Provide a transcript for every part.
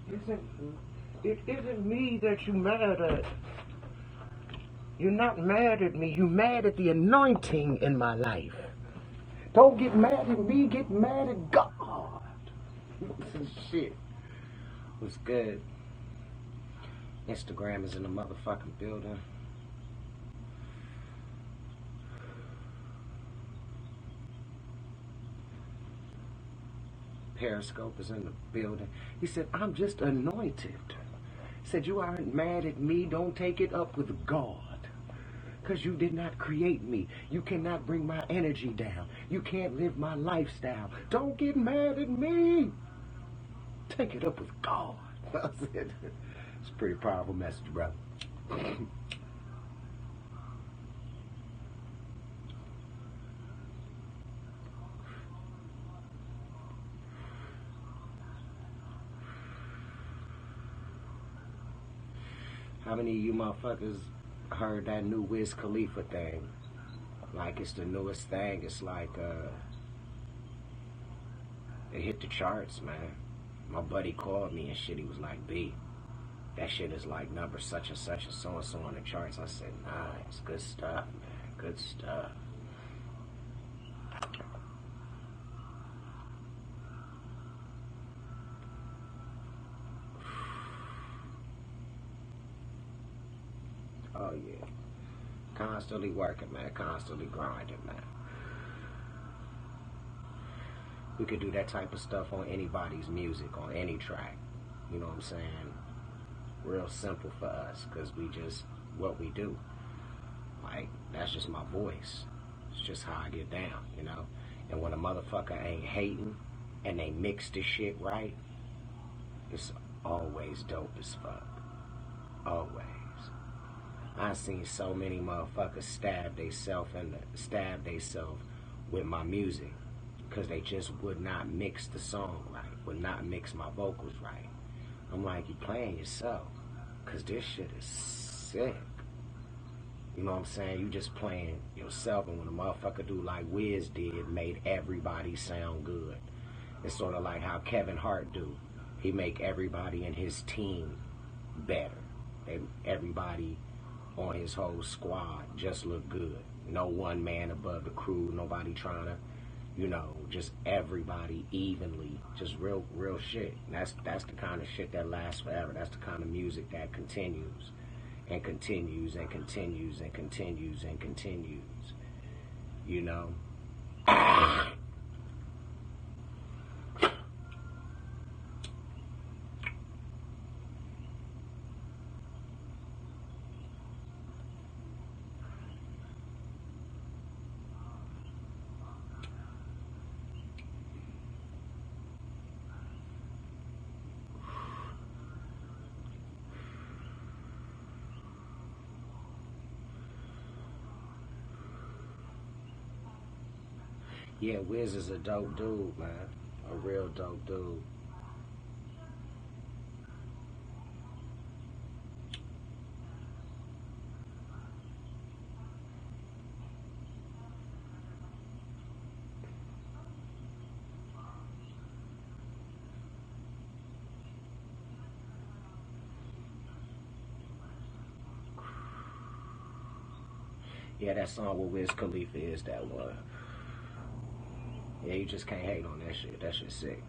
Isn't it isn't me that you mad at? You're not mad at me. You're mad at the anointing in my life. Don't get mad at me. Get mad at God. Shit. What's good? Instagram is in the motherfucking building. Periscope is in the building. He said, I'm just anointed. He said, you aren't mad at me. Don't take it up with God. Because you did not create me. You cannot bring my energy down. You can't live my lifestyle. Don't get mad at me. Take it up with God. That's it. It's a pretty powerful message, bro. How many of you motherfuckers heard that new Wiz Khalifa thing? Like it's the newest thing. It's like it hit the charts, man. My buddy called me and shit. He was like, B, that shit is like number such and such and so on the charts. I said, nice, good stuff, man, good stuff. Oh yeah, constantly working, man, constantly grinding, man. We could do that type of stuff on anybody's music, on any track. You know what I'm saying? Real simple for us, because we just, what we do. Like, that's just my voice. It's just how I get down, you know? And when a motherfucker ain't hating, and they mix this shit right, it's always dope as fuck. Always. I've seen so many motherfuckers stab theyself with my music, because they just would not mix the song right, would not mix my vocals right. I'm like, you playing yourself, because this shit is sick. You know what I'm saying? You just playing yourself, and when a motherfucker do like Wiz did, made everybody sound good. It's sort of like how Kevin Hart do. He make everybody in his team better. Everybody on his whole squad just look good. No one man above the crew, nobody trying to, you know, just everybody evenly, just real shit. That's the kind of shit that lasts forever. That's the kind of music that continues and continues and continues and continues and continues, you know. Yeah, Wiz is a dope dude, man. A real dope dude. Yeah, that song with Wiz Khalifa is that one. Yeah, you just can't hate on that shit. That shit's sick.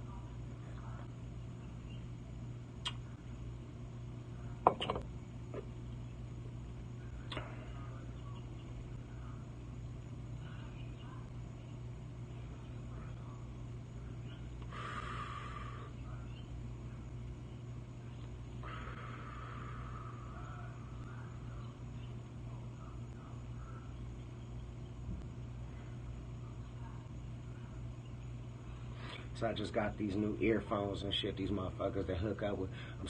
So I just got these new earphones and shit, these motherfuckers that hook up with. I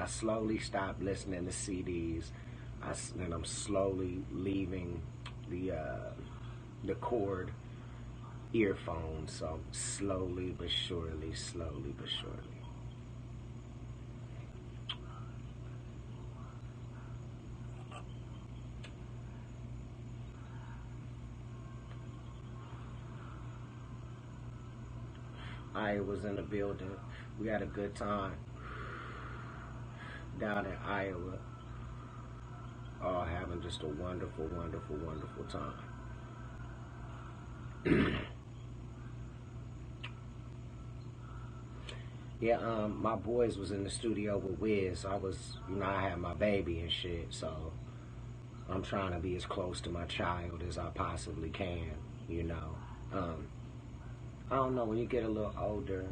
slowly stopped listening to CDs. And I'm slowly leaving the cord earphones. So slowly but surely. I was in the building. We had a good time down in Iowa, all having just a wonderful, wonderful, wonderful time. Yeah, my boys was in the studio with Wiz. I was, I had my baby and shit, so I'm trying to be as close to my child as I possibly can, you know. I don't know, when you get a little older,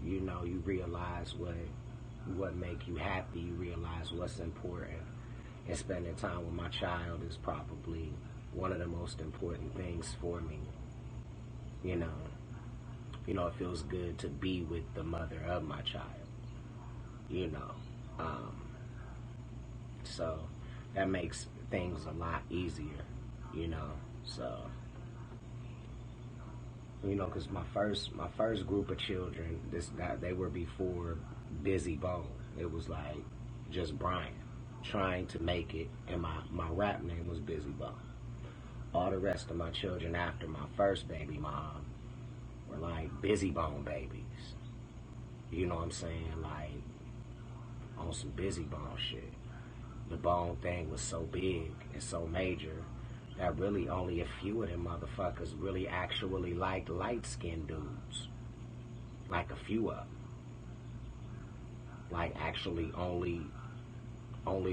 you realize what make you happy, you realize what's important. And spending time with my child is probably one of the most important things for me, you know. It feels good to be with the mother of my child, you know. So that makes things a lot easier, you know. So, because my first group of children, they were before Bizzy Bone. It was like just Brian trying to make it, and my rap name was Bizzy Bone. All the rest of my children after my first baby mom were like Bizzy Bone babies. You know what I'm saying? Like on some Bizzy Bone shit. The bone thing was so big and so major that really only a few of them motherfuckers really actually liked light-skinned dudes. Like a few of them. Like actually only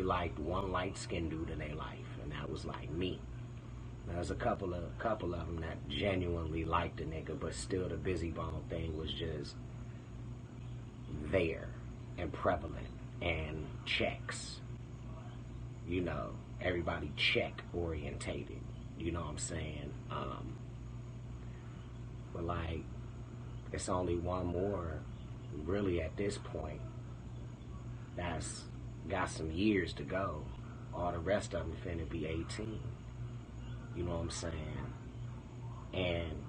liked one light-skinned dude in their life, and that was like me. There's a couple of them that genuinely liked the nigga, but still the Bizzy Bone thing was just there and prevalent and checks. Everybody check orientated. You know what I'm saying? But like, it's only one more really at this point that's got some years to go. All the rest of them finna be 18. You know what I'm saying? And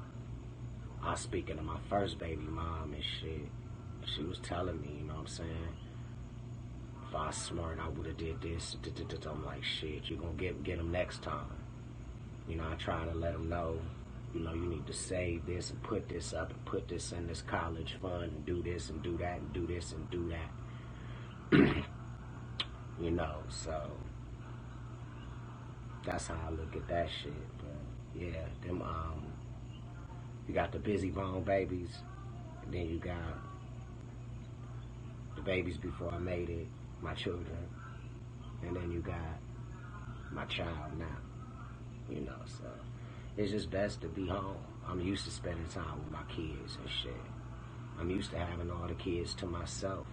I was speaking to my first baby mom and shit. She was telling me, you know what I'm saying? If I was smart, I would have did this. I'm like, shit, you're going to get them next time. I try to let them know, you need to save this and put this up and put this in this college fund and do this and do that and do this and do that. So that's how I look at that shit. But yeah, you got the Bizzy Bone babies, and then you got the babies before I made it, my children, and then you got my child now. So it's just best to be home. I'm used to spending time with my kids and shit. I'm used to having all the kids to myself,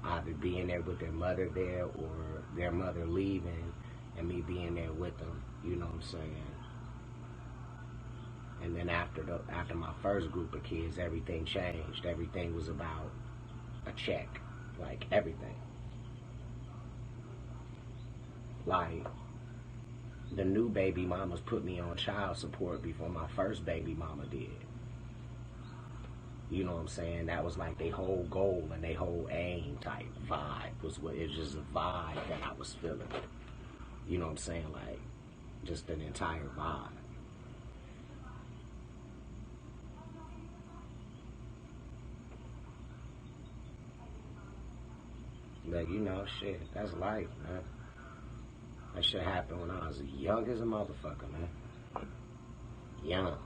either being there with their mother there or their mother leaving and me being there with them, you know what I'm saying? And then after my first group of kids, everything changed. Everything was about a check, like everything. Like, the new baby mamas put me on child support before my first baby mama did. You know what I'm saying? That was like their whole goal and their whole aim type vibe. It was just a vibe that I was feeling. You know what I'm saying? Like, just an entire vibe. Like, shit, that's life, man. That shit happened when I was young as a motherfucker, man. Young.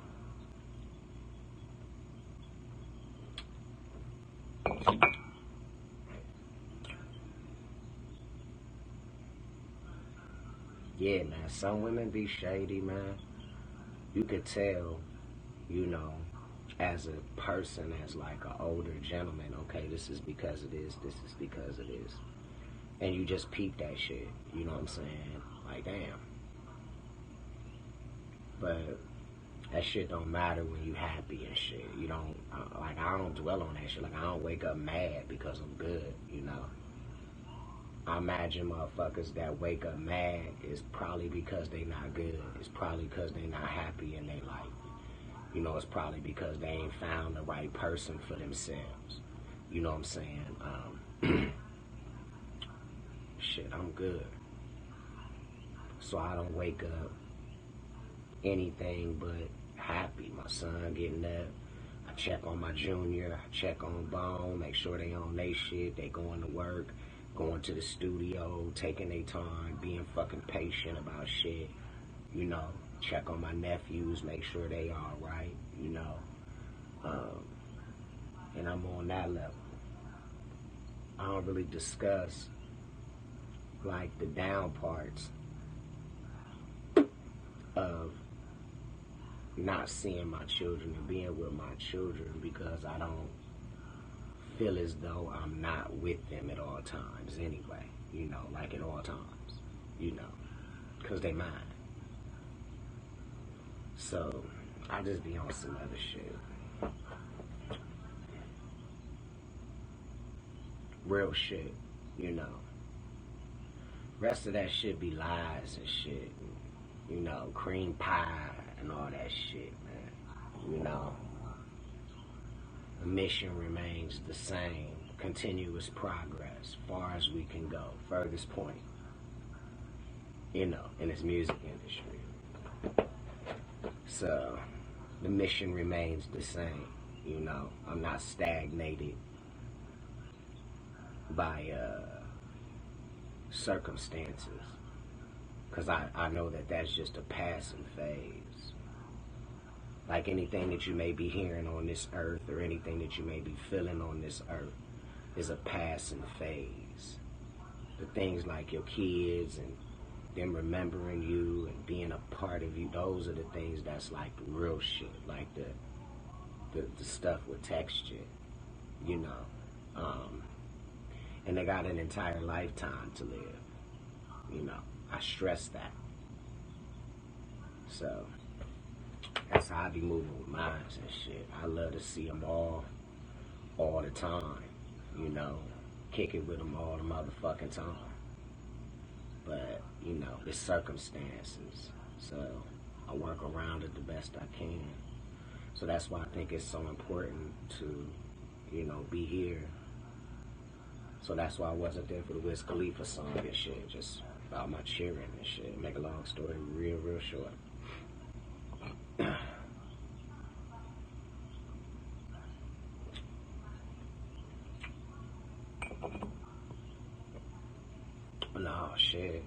Yeah, man, some women be shady, man. You could tell, as a person, as like an older gentleman, okay, this is because it is, this is because it is. And you just peep that shit, you know what I'm saying? Like, damn. But that shit don't matter when you happy and shit. You don't, I don't dwell on that shit. Like, I don't wake up mad because I'm good, I imagine motherfuckers that wake up mad is probably because they not good. It's probably because they not happy in their life. It's probably because they ain't found the right person for themselves. You know what I'm saying? Shit, I'm good. So I don't wake up anything but happy. My son getting up. I check on my junior, I check on Bone, make sure they on they shit, they going to work, going to the studio, taking their time, being fucking patient about shit, you know, check on my nephews, make sure they all right, you know, and I'm on that level. I don't really discuss, like, the down parts of not seeing my children and being with my children, because I don't feel as though I'm not with them at all times anyway, you know, like at all times, you know, because they mine. So I just be on some other shit. Real shit, you know. Rest of that shit be lies and shit, you know, cream pie and all that shit, man, you know. The mission remains the same, continuous progress, far as we can go, furthest point, you know, in this music industry. So, the mission remains the same, you know. I'm not stagnated by circumstances, because I know that that's just a passing phase. Like anything that you may be hearing on this earth, or anything that you may be feeling on this earth, is a passing phase. The things like your kids and them remembering you and being a part of you, those are the things that's like the real shit, like the stuff with texture, you know. And they got an entire lifetime to live, you know. I stress that. So that's how I be moving with minds and shit. I love to see them all the time, you know, kick it with them all the motherfucking time. But, you know, it's circumstances, so I work around it the best I can. So that's why I think it's so important to, you know, be here. So that's why I wasn't there for the Wiz Khalifa song and shit, just about my cheering and shit. Make a long story real short. No, shit.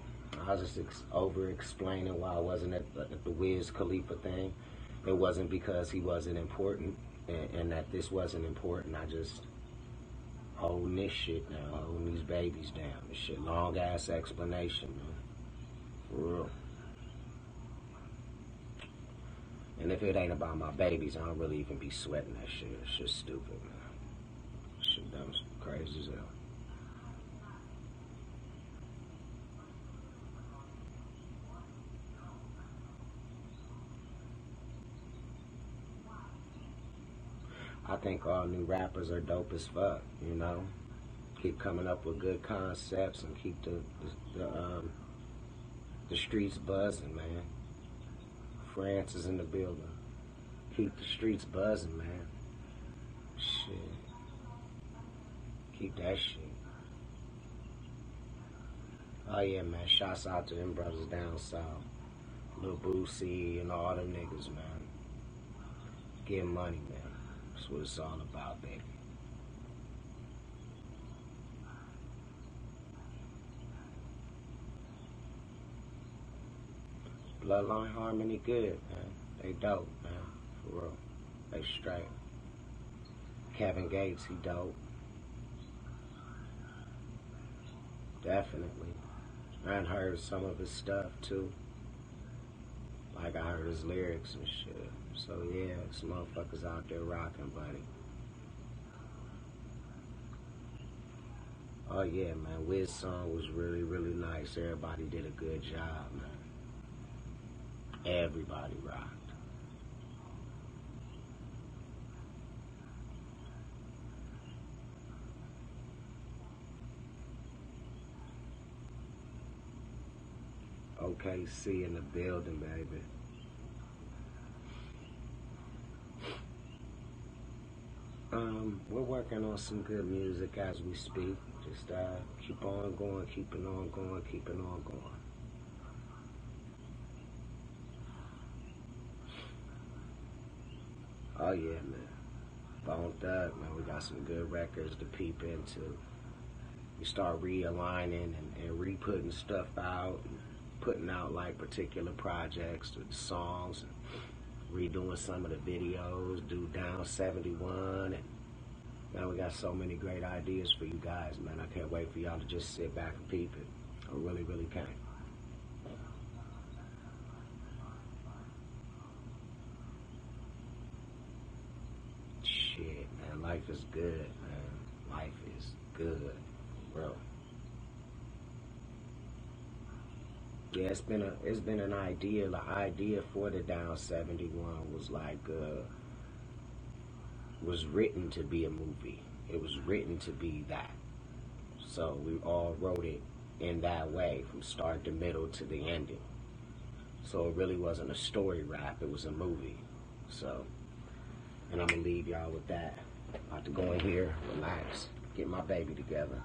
I was just over-explaining why I wasn't at the Wiz Khalifa thing. It wasn't because he wasn't important and that this wasn't important. I just holding this shit down, holding these babies down. This shit, long-ass explanation, man. For real. And if it ain't about my babies, I don't really even be sweating that shit. It's just stupid, man. Shit dumb, crazy as hell. I think all new rappers are dope as fuck, you know? Keep coming up with good concepts and keep the streets buzzing, man. France is in the building. Keep the streets buzzing, man. Shit. Keep that shit. Oh yeah, man. Shouts out to them brothers down south. Lil Boosie and all them niggas, man. Get money, man. That's what it's all about, baby. Bloodline Harmony good, man. They dope, man. For real. They straight. Kevin Gates, he dope. Definitely. I done heard some of his stuff, too. Like, I heard his lyrics and shit. So, yeah, some motherfuckers out there rocking, buddy. Oh, yeah, man. Wiz's song was really, really nice. Everybody did a good job, man. Everybody rocked. OKC in the building, baby. We're working on some good music as we speak. Just keep on going, keeping on going, keeping on going. Oh yeah, man. boned up, man. We got some good records to peep into. We start realigning and re-putting stuff out, and putting out like particular projects with the songs, and redoing some of the videos, do Down 71, and man, we got so many great ideas for you guys, man. I can't wait for y'all to just sit back and peep it. I really, really can't. Shit, man, life is good, man. Life is good, bro. Yeah, it's been an idea. The idea for the Down 71 was like was written to be a movie. It was written to be that. So we all wrote it in that way, from start to middle to the ending. So it really wasn't a story rap, it was a movie. So, and I'm gonna leave y'all with that. About to go in here, relax, get my baby together.